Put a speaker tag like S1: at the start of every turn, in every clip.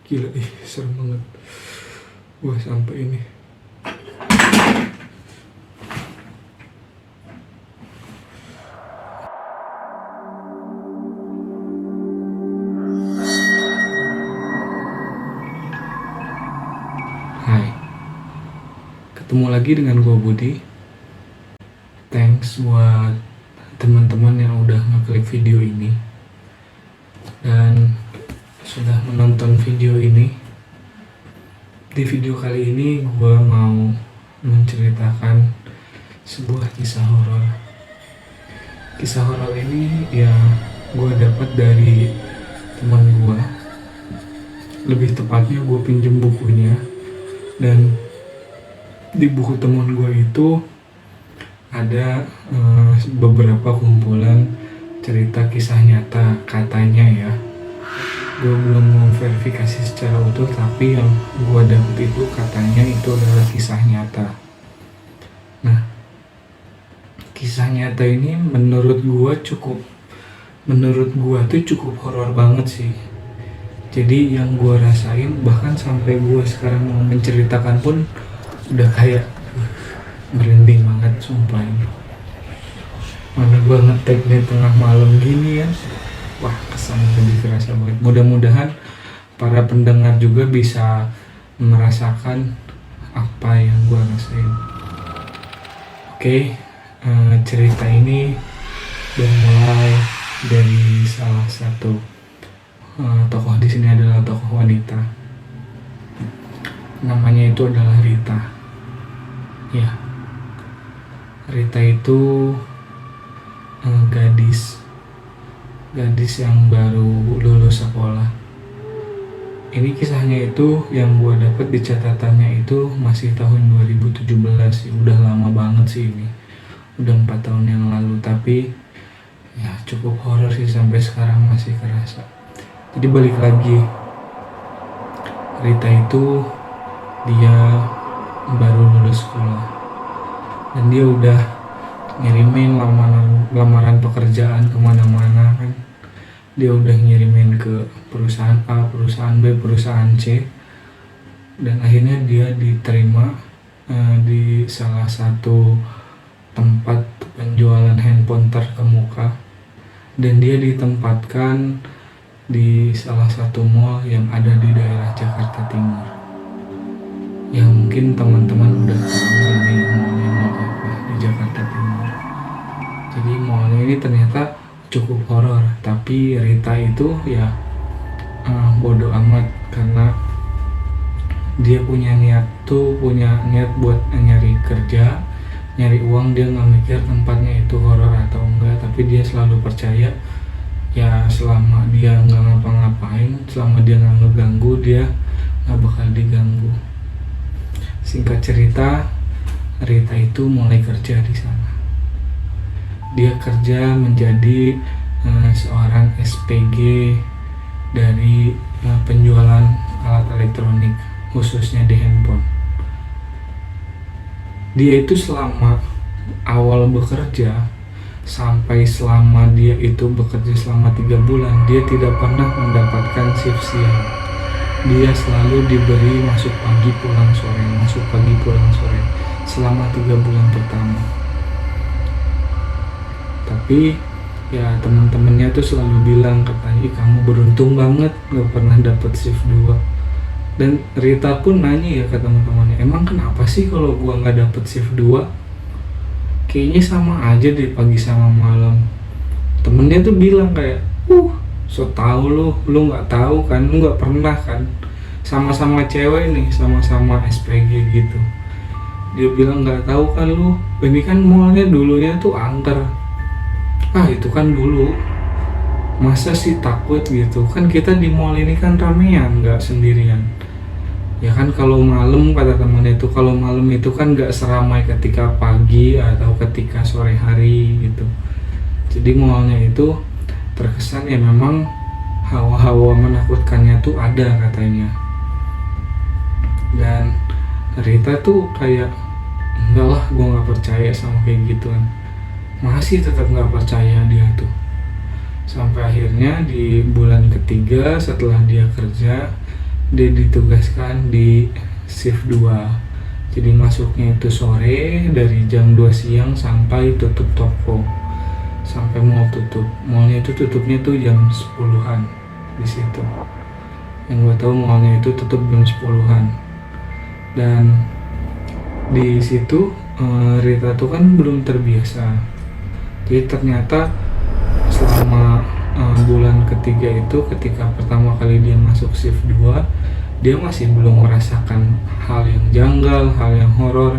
S1: Gila, serem banget. Wah, sampai ini. Hai, ketemu lagi dengan gue Budi. Thanks buat teman-teman yang udah ngeklik video ini dan sudah menonton video ini. Di video kali ini gue mau menceritakan sebuah kisah horor. Kisah horor ini ya gue dapat dari teman gue. Lebih tepatnya gue pinjem bukunya, dan di buku teman gue itu ada beberapa kumpulan cerita kisah nyata katanya ya. Gue belum mau verifikasi secara utuh, tapi yang gue dapet itu katanya itu adalah kisah nyata. Nah, kisah nyata ini menurut gue tuh cukup horor banget sih. Jadi yang gue rasain, bahkan sampai gue sekarang mau menceritakan pun udah kayak merinding banget, sumpah ini. Mana gue ngetek di tengah malam gini ya. Wah, kesannya lebih kerasa banget. Mudah-mudahan para pendengar juga bisa merasakan apa yang gue rasain. Oke, cerita ini bermulai dari salah satu tokoh di sini adalah tokoh wanita. Namanya itu adalah Rita. Ya, Rita itu gadis yang baru lulus sekolah. Ini kisahnya itu yang gue dapet di catatannya itu masih tahun 2017 sih. Udah lama banget sih ini. Udah 4 tahun yang lalu, tapi ya cukup horor sih, sampai sekarang masih kerasa. Jadi balik lagi, Rita itu dia baru lulus sekolah dan dia udah ngirimin lamaran pekerjaan kemana-mana kan. Dia udah ngirimin ke perusahaan A, perusahaan B, perusahaan C, dan akhirnya dia diterima di salah satu tempat penjualan handphone terkemuka, dan dia ditempatkan di salah satu mall yang ada di daerah Jakarta Timur. Yang mungkin teman-teman udah tahu ini mallnya mall apa di Jakarta Timur. Jadi mallnya ini ternyata cukup horor, tapi Rita itu ya bodoh amat, karena dia punya niat buat nyari kerja, nyari uang. Dia nggak mikir tempatnya itu horor atau enggak, tapi dia selalu percaya ya selama dia nggak ngapa-ngapain, selama dia nggak ngeganggu, dia nggak bakal diganggu. Singkat cerita, Rita itu mulai kerja di sana. Dia kerja menjadi seorang SPG dari penjualan alat elektronik, khususnya di handphone. Dia itu selama awal bekerja sampai selama dia itu bekerja selama 3 bulan, dia tidak pernah mendapatkan shift siang. Dia selalu diberi masuk pagi pulang sore selama 3 bulan pertama. Tapi ya teman-temannya tuh selalu bilang katanya, kamu beruntung banget gak pernah dapet shift 2. Dan Rita pun nanya ya ke teman-temannya, emang kenapa sih kalau gua gak dapet shift 2? Kayaknya sama aja deh pagi sama malam. Temennya tuh bilang kayak, so tau lu nggak tahu kan, lu nggak pernah kan, sama-sama cewek nih, sama-sama SPG gitu. Dia bilang nggak tahu kan lu, ini kan mallnya dulunya tuh angker. Itu kan dulu, masa sih takut gitu kan, kita di mall ini kan ramean, nggak sendirian. Ya kan kalau malam, kata temannya itu, kalau malam itu kan gak seramai ketika pagi atau ketika sore hari gitu. Jadi mallnya itu terkesan ya memang hawa-hawa menakutkannya tuh ada katanya. Dan Rita tuh kayak, enggak lah, gue gak percaya sama kayak gituan. Masih tetap gak percaya dia tuh. Sampai akhirnya di bulan ketiga setelah dia kerja, dia ditugaskan di shift 2. Jadi masuknya itu sore dari jam 2 siang sampai tutup toko, sampai mall tutup. Mallnya itu tutupnya tuh jam 10-an di situ. Yang gue tahu mallnya itu tutup jam 10-an. Dan di situ Rita tuh kan belum terbiasa. Jadi ternyata selama bulan ketiga itu, ketika pertama kali dia masuk shift 2, dia masih belum merasakan hal yang janggal, hal yang horor,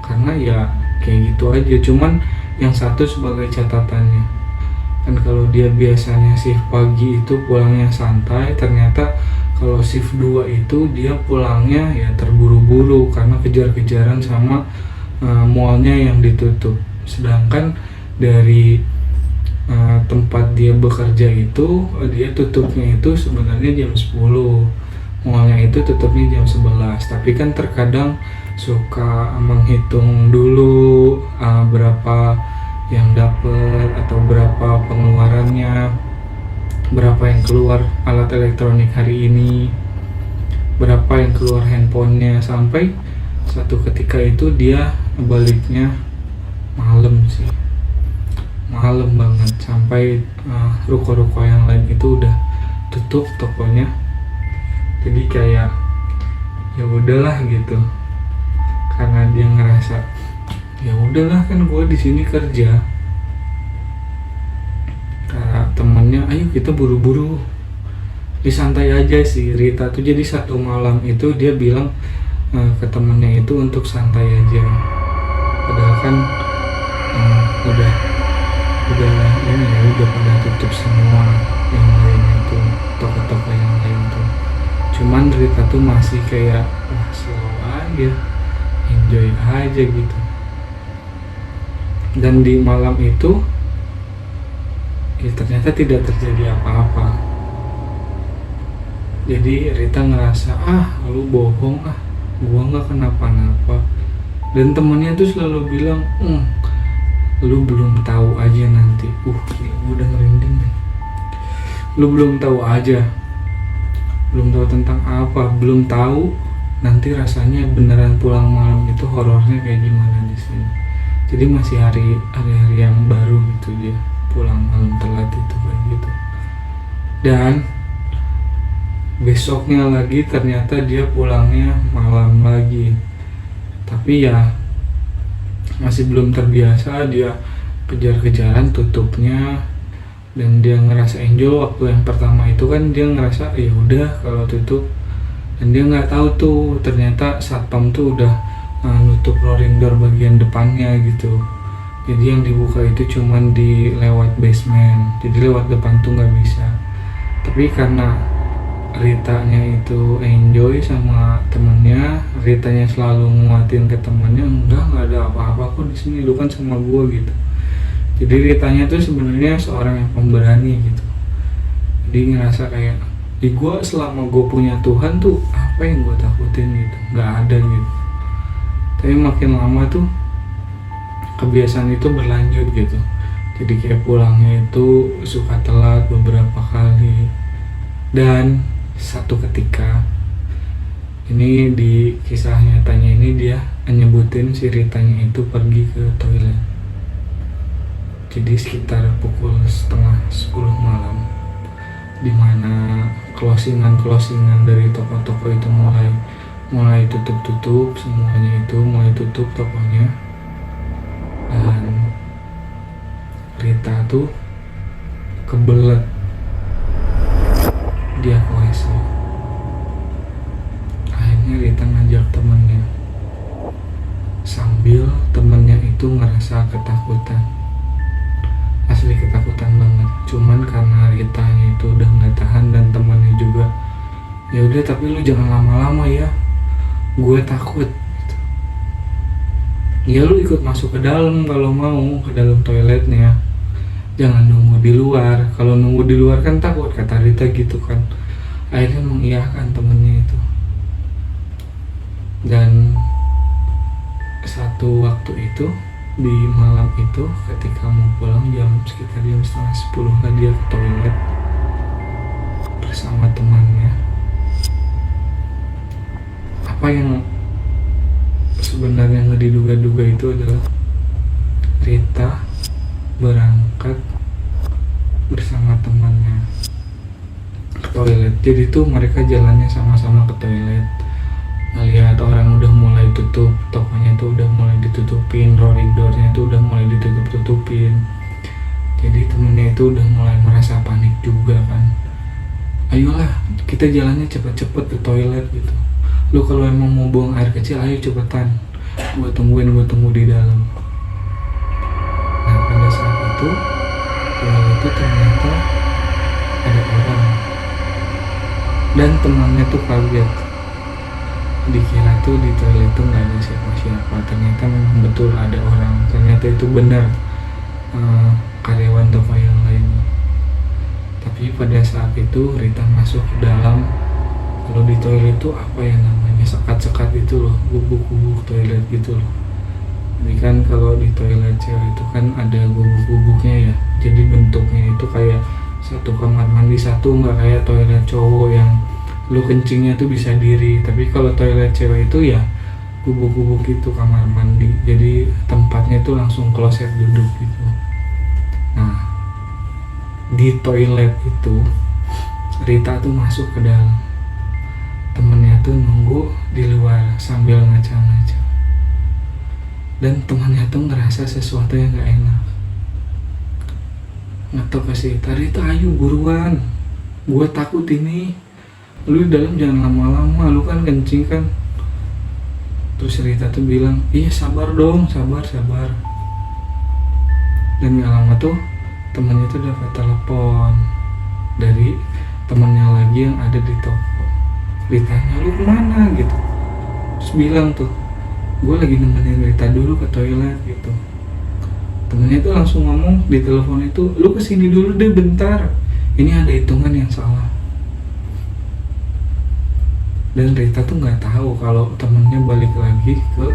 S1: karena ya kayak gitu aja. Cuman yang satu sebagai catatannya, kan kalau dia biasanya shift pagi itu pulangnya santai, ternyata kalau shift 2 itu dia pulangnya ya terburu-buru karena kejar-kejaran sama mallnya yang ditutup. Sedangkan dari tempat dia bekerja itu, dia tutupnya itu sebenarnya jam 10, mallnya itu tutupnya jam 11. Tapi kan terkadang suka menghitung dulu berapa yang dapat atau berapa pengeluarannya, berapa yang keluar alat elektronik hari ini, berapa yang keluar handphonenya. Sampai satu ketika itu dia baliknya malam sih, malam banget, sampai ruko-ruko yang lain itu udah tutup tokonya. Jadi kayak ya udahlah gitu, karena dia ngerasa ya udahlah, kan gue di sini kerja. Kata temennya, ayo kita buru-buru, disantai aja sih Rita tuh. Jadi satu malam itu dia bilang ke temennya itu untuk santai aja, padahal kan udah ini ya, udah pada tutup semua yang lainnya tuh, toko-toko yang lain tuh. Cuman Rita tuh masih kayak wah slow aja, enjoy aja gitu. Dan di malam itu ya ternyata tidak terjadi apa-apa. Jadi Rita ngerasa lu bohong, gua nggak kenapa-napa. Dan temennya tuh selalu bilang lu belum tahu aja nanti. Gila, gua udah merinding deh. Lu belum tahu aja. Belum tahu tentang apa, belum tahu nanti rasanya beneran pulang malam itu horornya kayak gimana di sini. Jadi masih hari-hari yang baru gitu dia pulang malam telat itu kayak gitu. Dan besoknya lagi ternyata dia pulangnya malam lagi. Tapi ya masih belum terbiasa, dia kejar-kejaran tutupnya. Dan dia ngerasa enjoy waktu yang pertama itu kan, dia ngerasa ya udah kalau tutup. Dan dia nggak tahu tuh ternyata satpam tuh udah nutup rolling door bagian depannya gitu. Jadi yang dibuka itu cuman di lewat basement, jadi lewat depan tuh nggak bisa. Tapi karena Ritanya itu enjoy sama temennya, Ritanya selalu nguatin ke temennya, nggak ada apa-apa kok di sini, lu kan sama gua gitu. Jadi Ritanya tuh sebenarnya seorang yang pemberani gitu. Jadi ngerasa kayak di gue selama gue punya Tuhan tuh apa yang gue takutin gitu, nggak ada gitu. Tapi makin lama tuh kebiasaan itu berlanjut gitu. Jadi kayak pulangnya itu suka telat beberapa kali. Dan satu ketika ini di kisah nyatanya ini dia nyebutin si Ritanya itu pergi ke toilet. Jadi sekitar pukul 9:30 malam, dimana closingan dari toko-toko itu mulai tutup semuanya, itu mulai tutup tokonya. Dan Rita tuh kebelet, dia ke WC. Akhirnya Rita ngajak temennya, sambil temennya itu ngerasa ketakutan, asli ketakutan banget. Cuman karena Ritanya itu udah nggak tahan dan temannya juga, ya udah tapi lu jangan lama-lama ya, gue takut gitu. Ya lu ikut masuk ke dalam kalau mau, ke dalam toiletnya, jangan nunggu di luar. Kalau nunggu di luar kan takut, kata Rita gitu kan. Akhirnya mengiyakan temennya itu. Dan satu waktu itu, di malam itu ketika mau pulang sekitar jam 9:30 lah, dia ke toilet bersama temannya. apa yang sebenarnya nggak diduga-duga itu adalah Rita berangkat bersama temannya ke toilet. Jadi tuh mereka jalannya sama-sama ke toilet, ngelihat orang udah mulai tutup tokonya, tuh udah mulai ditutupin, rolling doornya tuh udah mulai ditutup-tutupin. Jadi temennya itu udah mulai merasa panik juga kan, ayolah kita jalannya cepet-cepet ke toilet gitu, lu kalau emang mau buang air kecil ayo cepetan, gue tunggu di dalam. Nah pada saat itu toilet itu ternyata ada orang, dan temannya tuh kaget, dikira tuh di toilet tuh nggak ada siapa-siapa, ternyata memang betul ada orang, ternyata itu benar karyawan toko yang lain. Tapi pada saat itu Rita masuk ke dalam. Kalau di toilet itu apa yang namanya sekat-sekat itu loh, gubuk-gubuk toilet gitu loh. Jadi kan kalau di toilet cewek itu kan ada gubuk-gubuknya ya, jadi bentuknya itu kayak satu kamar mandi satu, nggak kayak toilet cowok yang lu kencingnya tuh bisa diri. Tapi kalau toilet cewek itu ya gubuk-gubuk itu kamar mandi, jadi tempatnya itu langsung kloset duduk gitu. Nah di toilet itu Rita tuh masuk ke dalam, temennya tuh nunggu di luar sambil ngaca-ngaca, dan temannya tuh ngerasa sesuatu yang gak enak, ngetok ke si Rita, ayo buruan, gue takut ini, lu di dalam jangan lama-lama, lu kan kencing kan. Terus Rita tuh bilang, iya sabar dong, sabar. Dan gak lama tuh temannya tuh dapat telepon dari temannya lagi yang ada di toko. Ditanya, lu kemana gitu, terus bilang tuh, gue lagi nemenin Rita dulu ke toilet gitu. Temennya tuh langsung ngomong di telepon itu, lu kesini dulu deh bentar, ini ada hitungan yang salah. Dan Rita tuh nggak tahu kalau temennya balik lagi ke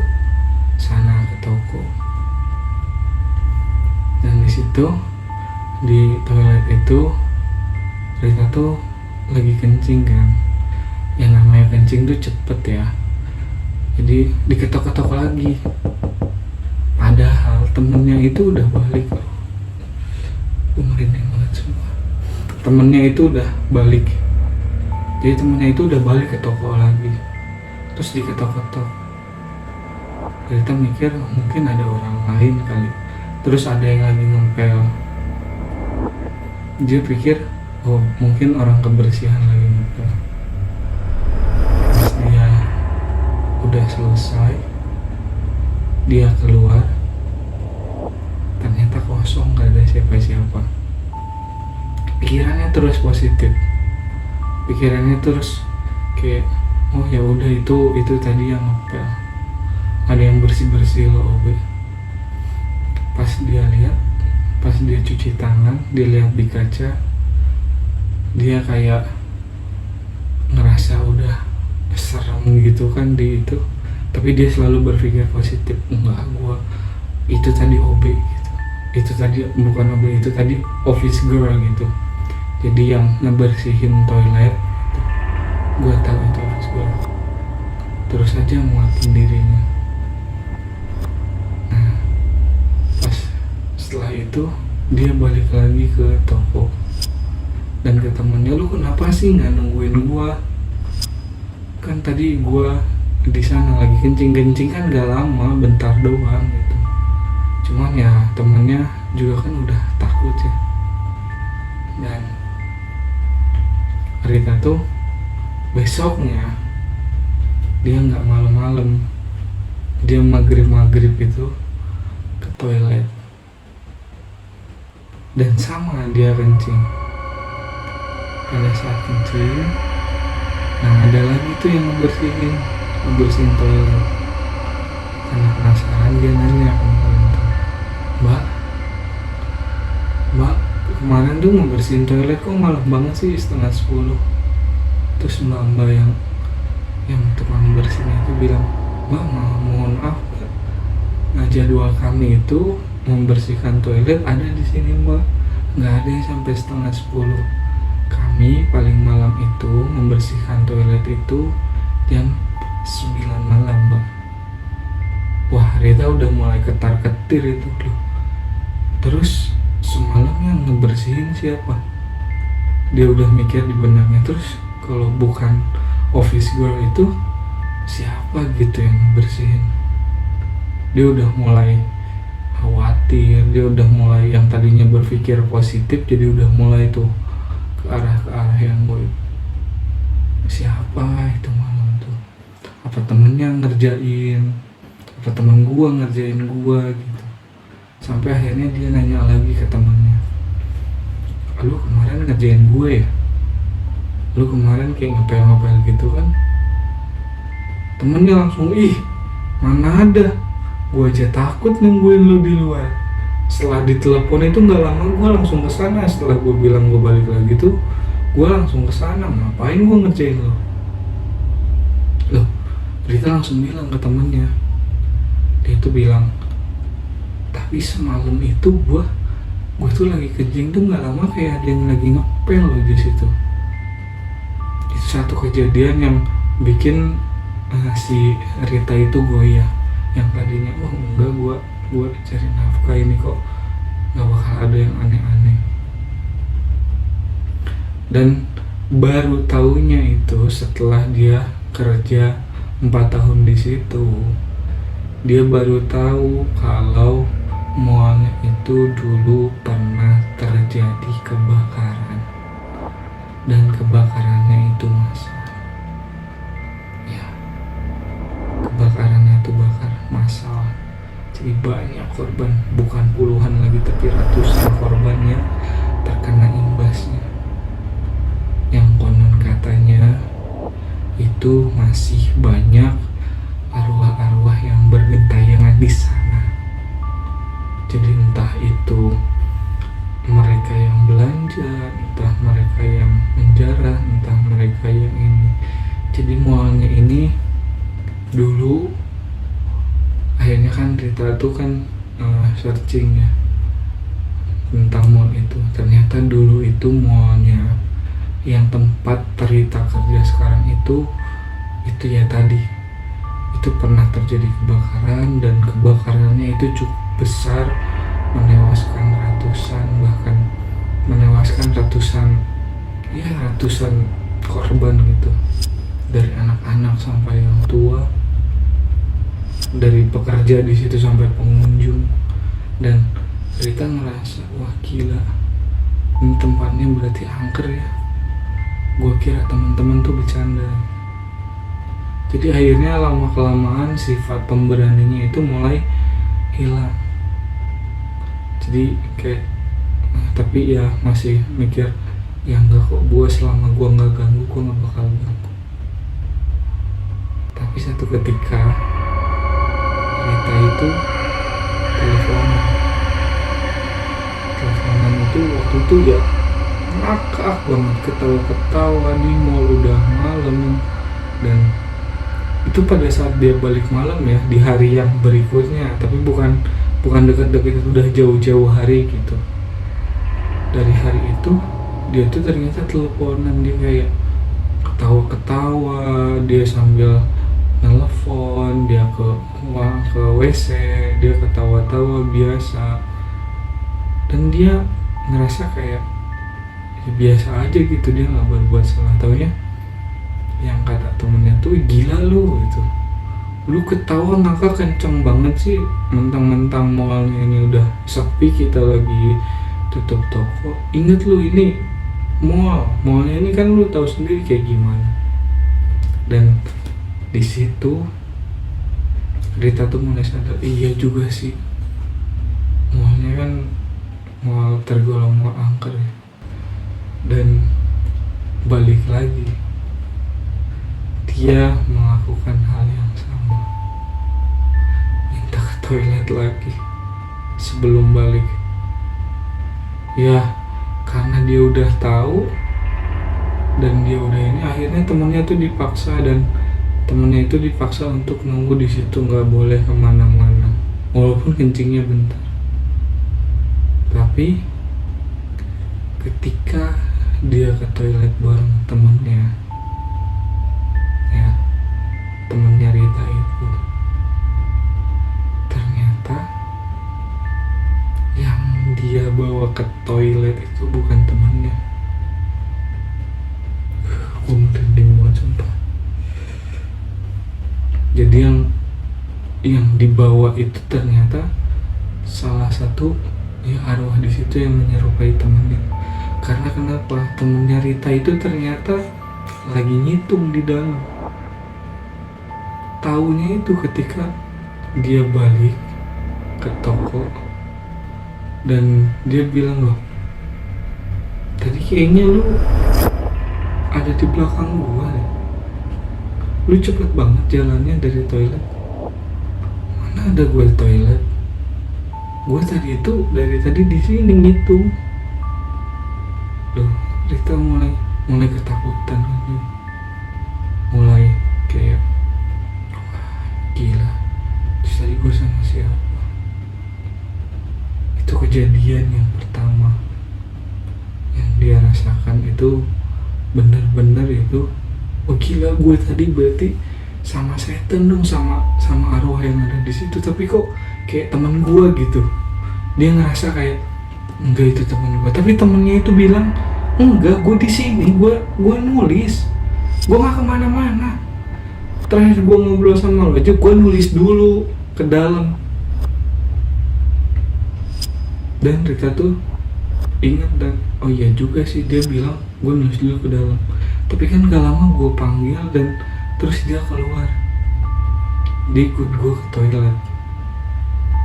S1: sana ke toko. Dan di situ di toilet itu Rita tuh lagi kencing kan. Yang namanya kencing tuh cepet ya, jadi diketok-ketok lagi. Padahal temennya itu udah balik loh. Gue merinding banget semua. Temennya itu udah balik. Jadi temennya itu udah balik ke toko lagi, terus diketok-ketok. Rita mikir mungkin ada orang lain kali, terus ada yang lagi ngempel. Dia pikir, oh mungkin orang kebersihan lagi ngempel. Terus dia udah selesai, dia keluar, ternyata kosong, gak ada siapa-siapa. Pikirannya terus positif, pikirannya terus kayak, oh ya udah itu tadi yang ngepel, ada yang bersih loh Obe. Pas dia lihat, pas dia cuci tangan, dia lihat di kaca, dia kayak ngerasa udah serem gitu kan di itu. Tapi dia selalu berpikir positif, enggak, gua itu tadi OB gitu, itu tadi bukan OB, itu tadi office girl gitu. Jadi yang ngebersihin toilet, gue tahu itu office girl. Terus aja nguatin dirinya. Nah, pas setelah itu dia balik lagi ke toko dan ke temennya, lu kenapa sih nggak nungguin gue? Kan tadi gue di sana lagi kencing kan gak lama, bentar doang gitu. Cuman ya temennya juga kan udah takut ya. Dan Rita tuh besoknya dia nggak malam-malam, dia maghrib itu ke toilet dan sama dia kencing. Pada saat kencing, nah ada lagi tuh yang ngebersihin toilet. Karena penasaran dia nanya ke Mbak, kemarin tuh ngebersihin toilet kok malam banget sih 9:30. Terus mbak yang tukang bersihnya itu bilang, Mbak mohon maaf, nah jadwal kami itu membersihkan toilet ada di sini Mbak, nggak ada yang sampai 9:30. Kami paling malam itu membersihkan toilet itu jam 9 malam Mbak. Wah, Rita udah mulai ketar-ketir itu loh. Terus semalam yang ngebersihin siapa? Dia udah mikir di benaknya, terus kalau bukan office girl itu siapa gitu yang ngebersihin. Dia udah mulai khawatir, dia udah mulai yang tadinya berpikir positif jadi udah mulai tuh ke arah yang gue, siapa itu malam tuh, apa temennya ngerjain, apa temen gua ngerjain gua gitu. Sampai akhirnya dia nanya lagi ke temannya, lu kemarin ngerjain gue ya, lu kemarin kayak ngepel-ngepel gitu kan. Temennya langsung, ih mana ada, gue aja takut nungguin lu di luar. Setelah ditelepon itu nggak lama gue langsung ke sana. Setelah gue bilang gue balik lagi tuh, gue langsung ke sana. Ngapain gue ngerjain lo? Loh, Rita langsung bilang ke temennya. Dia tuh bilang, tapi semalam itu gue tuh lagi kencing tuh nggak lama kayak ada yang lagi ngepel loh di situ. Itu satu kejadian yang bikin si Rita itu goyah. Yang tadinya oh enggak, gue cari nafkah ini kok nggak bakal ada yang aneh-aneh. Dan baru taunya itu setelah dia kerja 4 tahun di situ, dia baru tahu kalau mallnya itu dulu pernah terjadi kebakaran, dan kebakarannya itu massal. Ya, kebakarannya itu bakar massal. Jadi banyak korban, bukan puluhan lagi tapi ratusan korban yang terkena imbasnya. Yang konon katanya itu masih banyak arwah-arwah yang bergentayangan di sana. Jadi entah itu mereka yang belanja, entah mereka yang menjarah, entah mereka yang ini. Jadi mallnya ini dulu akhirnya kan Rita tuh kan searching ya tentang mall itu. Ternyata dulu itu mallnya yang tempat Rita kerja sekarang itu ya tadi itu pernah terjadi kebakaran, dan kebakarannya itu cukup besar, menewaskan ratusan, bahkan menewaskan ratusan korban gitu, dari anak-anak sampai yang tua, dari pekerja di situ sampai pengunjung. Dan Rita ngerasa wah gila, ini tempatnya berarti angker ya. Gue kira teman-teman tuh bercanda. Jadi akhirnya lama kelamaan sifat pemberaninya itu mulai hilang. Jadi kayak tapi ya masih mikir ya enggak kok, gue selama gue nggak ganggu gue nggak bakal ganggu. Tapi satu ketika Rita itu teleponan itu waktu itu ya ngakak banget, ketawa-ketawa di mall udah malam. Dan itu pada saat dia balik malam ya, di hari yang berikutnya, tapi bukan dekat-dekat, itu udah jauh-jauh hari gitu. Dari hari itu dia tuh ternyata teleponan, dia kayak ketawa-ketawa, dia sambil nelfon, dia ke WC, dia ketawa-tawa biasa. Dan dia ngerasa kayak ya biasa aja gitu, dia nggak berbuat salah. Taunya yang kata temennya tuh, gila lu gitu, lu ketawa ngakak kenceng banget sih, mentang-mentang mallnya ini udah sepi, kita lagi tutup toko. Ingat lu ini mallnya ini kan lu tahu sendiri kayak gimana. Dan di situ Rita tuh mulai sadar, iya juga sih, mallnya kan mall tergolong mall angker ya. Dan balik lagi dia melakukan hal yang sama, minta ke toilet lagi sebelum balik. Ya karena dia udah tahu dan dia udah ini, akhirnya temennya tuh dipaksa, dan temennya itu dipaksa untuk nunggu di situ, nggak boleh kemana-mana walaupun kencingnya bentar. Tapi ketika dia ke toilet bareng temennya dia yang dibawa itu ternyata salah satu ya arwah di situ yang menyerupai temennya. Karena kenapa? Temennya Rita itu ternyata lagi ngitung di dalam. Taunya itu ketika dia balik ke toko dan dia bilang, loh tadi kayaknya lu ada di belakang gua deh. Lu cepet banget jalannya dari toilet. Mana ada gua toilet? Gua tadi itu dari tadi di sini ngitung. Loh, Rita mulai ketakutan kan. Mulai kayak gila. Terus tadi gua sama siapa? Itu kejadian yang pertama yang dia rasakan itu bener-bener itu, oh gila gue tadi berarti sama setan dong, sama arwah yang ada di situ. Tapi kok kayak teman gue gitu, dia ngerasa kayak enggak itu teman gue, tapi temennya itu bilang enggak, gue di sini, gue nulis, gue nggak kemana-mana. Terakhir gue ngobrol sama lo aja gue nulis dulu ke dalam. Dan Rita tuh ingat dan oh iya juga sih, dia bilang gue nulis dulu ke dalam. Tapi kan gak lama gue panggil dan terus dia keluar, dia ikut gue ke toilet.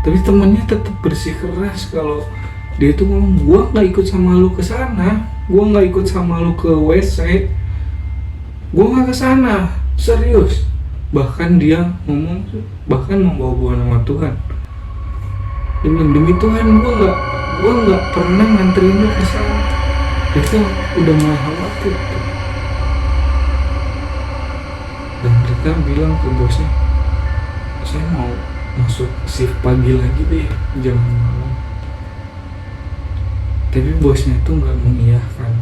S1: Tapi temennya tetap bersikeras kalau dia itu ngomong, gue nggak ikut sama lu ke sana, gue nggak ikut sama lu ke WC, gue nggak ke sana, serius. Bahkan dia ngomong, bahkan membawa nama Tuhan. Demi Tuhan gue nggak pernah nganterin lu ke sana. Itu udah mulai khawatir tuh. Dan mereka bilang ke bosnya, saya mau masuk shift pagi lagi deh, jangan malam. Tapi bosnya tuh nggak mengiyakan,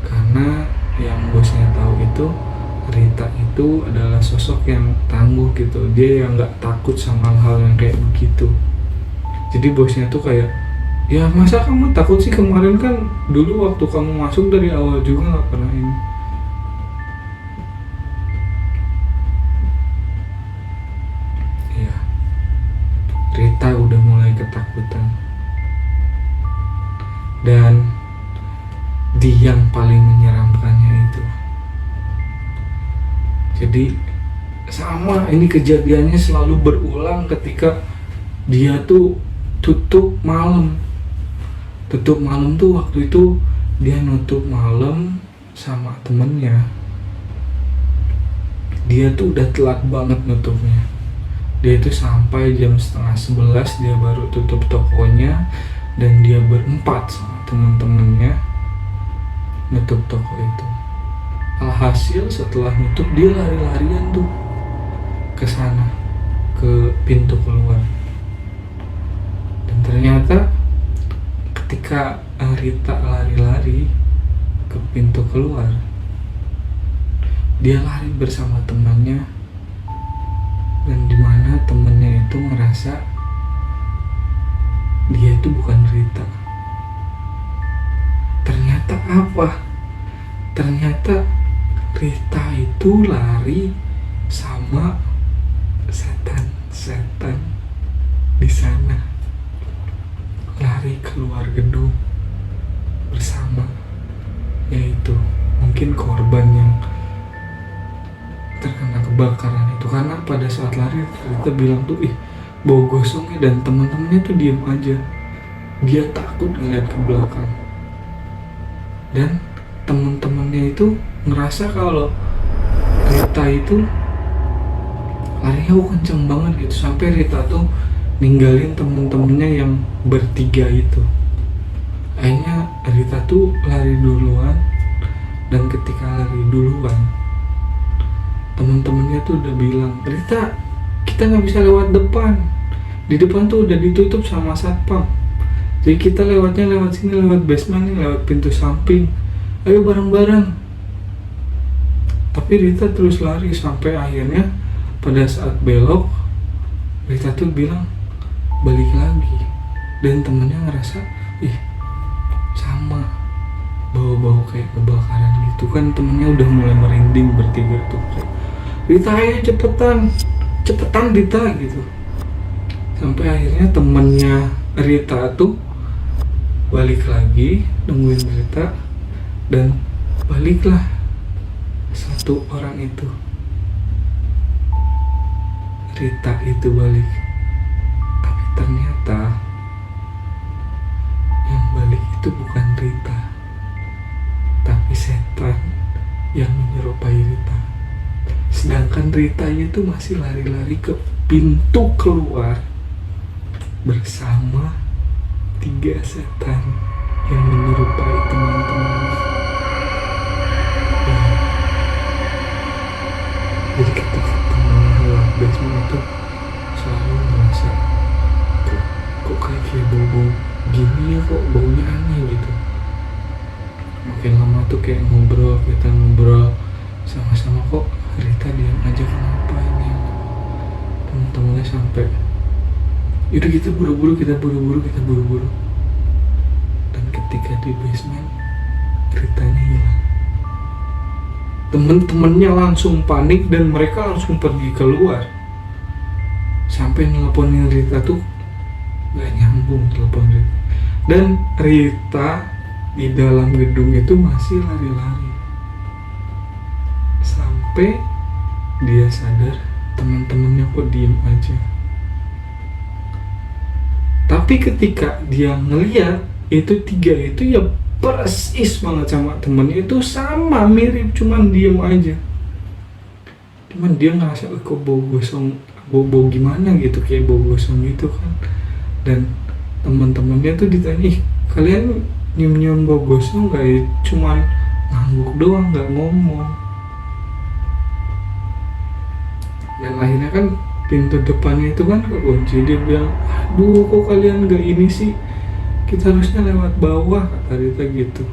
S1: karena yang bosnya tahu itu Rita itu adalah sosok yang tangguh gitu. Dia yang nggak takut sama hal yang kayak begitu. Jadi bosnya tuh kayak, ya masa kamu takut sih, kemarin kan dulu waktu kamu masuk dari awal juga nggak pernah ini. Ya, Rita udah mulai ketakutan. Dan yang paling menyeramkannya itu, jadi sama ini kejadiannya selalu berulang ketika dia tuh tutup malam tuh waktu itu dia nutup malam sama temennya. Dia tuh udah telat banget nutupnya. Dia tuh sampai jam 10:30 dia baru tutup tokonya, dan dia berempat sama temen-temennya nutup toko itu. Alhasil setelah nutup dia lari-larian tuh ke sana, ke pintu keluar. Dan ternyata ketika Rita lari-lari ke pintu keluar, dia lari bersama temannya, dan dimana temannya itu merasa dia itu bukan Rita. Ternyata apa? Ternyata Rita itu lari sama setan di sana, lari keluar gedung bersama, yaitu mungkin korban yang terkena kebakaran itu. Karena pada saat lari Rita bilang tuh, bau gosongnya, dan teman-temannya tuh diem aja. Dia takut ngeliat ke belakang, dan teman-temannya itu ngerasa kalau Rita itu larinya kenceng banget gitu, sampai Rita tuh ninggalin temen-temennya yang bertiga itu. Akhirnya Rita tuh lari duluan, dan ketika lari duluan temen-temennya tuh udah bilang, Rita kita nggak bisa lewat depan, di depan tuh udah ditutup sama satpam, jadi kita lewatnya lewat sini, lewat basement nih, lewat pintu samping, ayo bareng-bareng. Tapi Rita terus lari sampai akhirnya pada saat belok Rita tuh bilang balik lagi, dan temennya ngerasa sama bau-bau kayak kebakaran gitu kan. Temennya udah mulai merinding bertiga tuh, Rita ayo cepetan, cepetan Rita gitu. Sampai akhirnya temennya Rita tuh balik lagi nungguin Rita, dan baliklah satu orang itu, Rita itu balik. Tapi ternyata yang balik itu bukan Rita, tapi setan yang menyerupai Rita. Sedangkan Rita itu masih lari-lari ke pintu keluar bersama 3 setan yang menyerupai teman-temannya. Ya, jadi ketika temannya lewat basement itu selalu merasa kok kayak bau-bau gini ya, kok baunya aneh gitu. Makin lama tuh kayak kita ngobrol sama-sama, kok Rita diam aja, kenapa ini. Teman-temannya sampai yaudah kita buru-buru. Dan ketika di basement, Ritanya hilang. Temen-temennya langsung panik dan mereka langsung pergi keluar. Sampai nelponin Rita tuh gak nyambung telepon Rita. Dan Rita di dalam gedung itu masih lari-lari. Sampai dia sadar teman-temannya kok diem aja. Tapi ketika dia ngeliat itu 3 itu ya persis banget sama temennya, itu sama mirip, cuman diem aja. Cuman dia ngerasa kok bau gosong, bau gimana gitu, kayak bau gosong gitu kan. Dan teman-temannya tuh ditanya, kalian nyium-nyium bau gosong gak ya? Cuman ngangguk doang, gak ngomong. Dan akhirnya kan pintu depannya itu kan kekunci. Dia bilang, aduh kok kalian gak ini sih, kita harusnya lewat bawah, kata Rita gitu.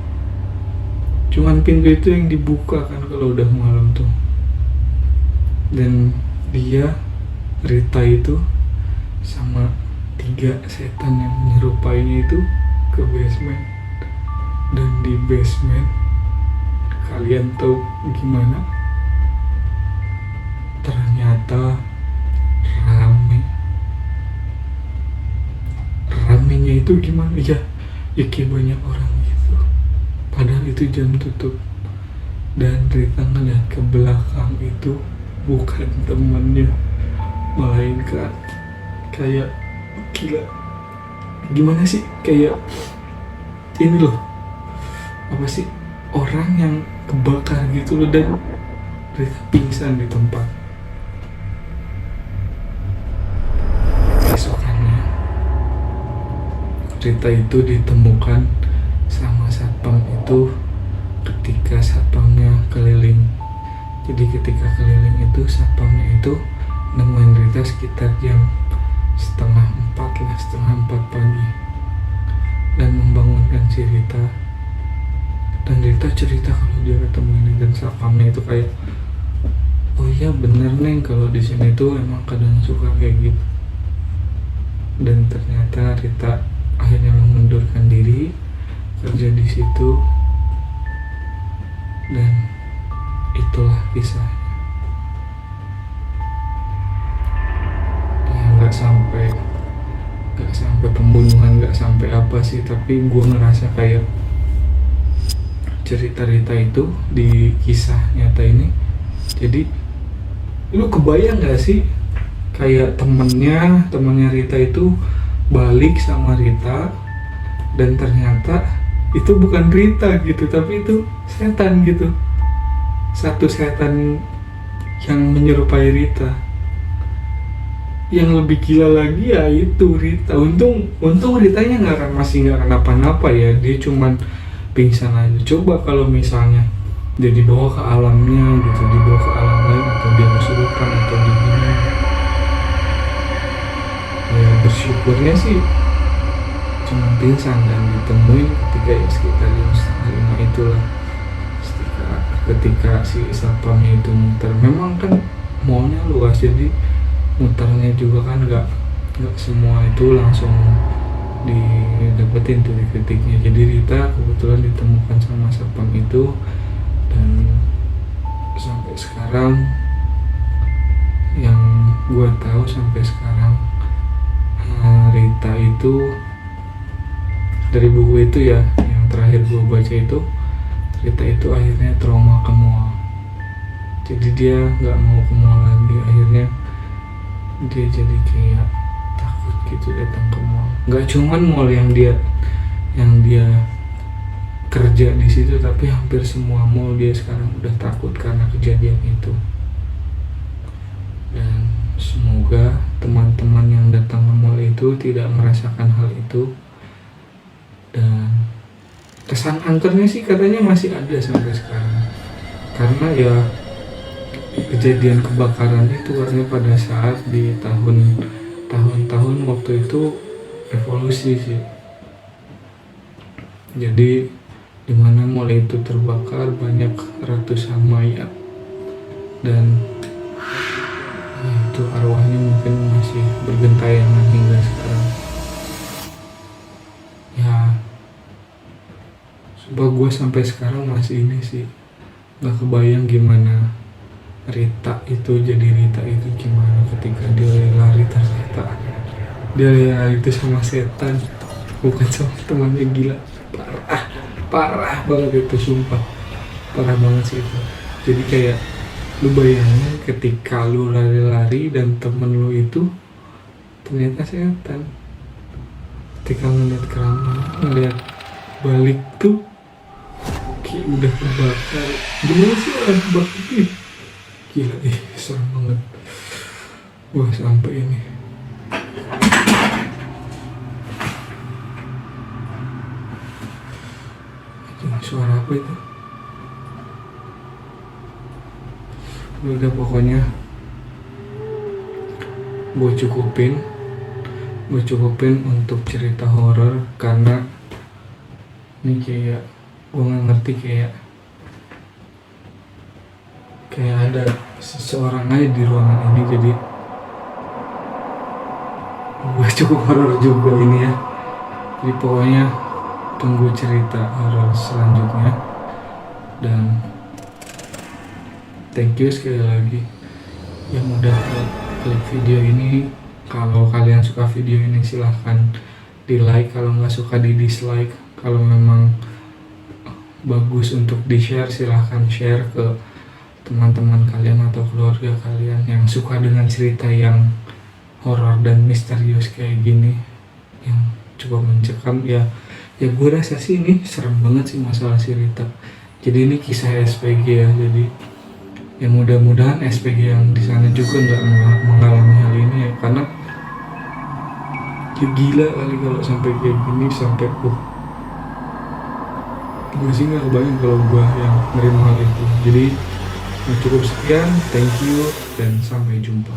S1: Cuman pintu itu yang dibuka kan kalau udah malam tuh. Dan dia, Rita itu sama 3 setan yang menyerupainya itu ke basement. Dan di basement, kalian tahu gimana? Ternyata ramenya itu gimana ya kayak banyak orang gitu, padahal itu jam tutup. Dan Rita ngeliat ke belakang itu bukan temannya, melainkan kayak gila, gimana sih, kayak ini loh, apa sih, orang yang kebakar gitu loh. Dan Rita pingsan di tempat. Rita itu ditemukan sama satpam itu ketika satpamnya keliling. Jadi ketika keliling itu satpamnya itu nemuin Rita sekitar jam setengah 4 pagi dan membangunkan si Rita. Dan Rita cerita kalau dia ketemu ini, dan satpamnya itu kayak, oh iya bener Neng, kalau di sini tuh emang kadang suka kayak gitu. Dan ternyata Rita akhirnya mengundurkan diri kerja di situ, dan itulah kisahnya. Ya nggak sampai pembunuhan, nggak sampai apa sih, tapi gue ngerasa kayak cerita Rita itu di kisah nyata ini. Jadi lu kebayang nggak sih, kayak temennya Rita itu balik sama Rita, dan ternyata itu bukan Rita gitu, tapi itu setan gitu, satu setan yang menyerupai Rita. Yang lebih gila lagi ya itu Rita, untung Ritanya masih nggak kenapa-napa ya, dia cuman pingsan aja. Coba kalau misalnya dia dibawa ke alamnya gitu, dibawa ke alam lain, atau dia kesurupan atau digini, ya bersyukurnya sih cuma pingsan dan ditemuin ketika ya sekitar jam 4:30 itulah. Ketika si satpamnya itu muter, memang kan mallnya luas, jadi muternya juga kan nggak semua itu langsung didapetin titik-titiknya. Jadi Rita kebetulan ditemukan sama satpam itu, dan sampai sekarang yang gue tahu sampai sekarang Rita itu dari buku itu ya, yang terakhir gue baca itu, Rita itu akhirnya trauma ke mall. Jadi dia nggak mau ke mall lagi, akhirnya dia jadi kayak takut gitu datang ke mall. Nggak cuman mall yang dia kerja di situ, tapi hampir semua mall dia sekarang udah takut karena kejadian itu. Dan semoga teman-teman yang datang ke mall itu tidak merasakan hal itu. Dan kesan angkernya sih katanya masih ada sampai sekarang, karena ya kejadian kebakaran itu katanya pada saat di tahun-tahun waktu itu revolusi sih. Jadi dimana mall itu terbakar, banyak ratusan mayat, dan itu arwahnya mungkin masih bergentayangan hingga sekarang. Ya, sumpah gue sampai sekarang masih ini sih, gak kebayang gimana Rita itu jadi Rita itu gimana ketika dia lari, ternyata dia lari itu sama setan, bukan sama temannya. Gila, parah banget itu, sumpah parah banget sih itu. Jadi kayak lu bayangin ketika lu lari-lari dan temen lu itu ternyata setan. Ketika ngeliat keramat, ngeliat balik tuh kayak udah kebakar. Gimana sih orang kebakar ini? Gila, serem banget. Wah, sampai ini. Suara apa itu? Udah pokoknya gue cukupin untuk cerita horor, karena ini kayak gue nggak ngerti, kayak ada seseorang aja di ruangan ini. Jadi gue cukup horor juga ini ya. Jadi pokoknya tunggu cerita horor selanjutnya, dan thank you sekali lagi yang udah klik video ini. Kalau kalian suka video ini silahkan di like, kalau nggak suka di dislike. Kalau memang bagus untuk di share, silahkan share ke teman-teman kalian atau keluarga kalian yang suka dengan cerita yang horor dan misterius kayak gini, yang cukup mencekam. Ya gue rasa sih ini serem banget sih masalah si Rita. Jadi ini kisah SPG ya, jadi ya mudah-mudahan SPG yang di sana juga nggak mengalami hal ini ya, karena ya gila kali kalau sampai kayak gini, sampai gue sih nggak kebayang kalau gue yang nerima hal itu. Jadi cukup sekian, thank you dan sampai jumpa.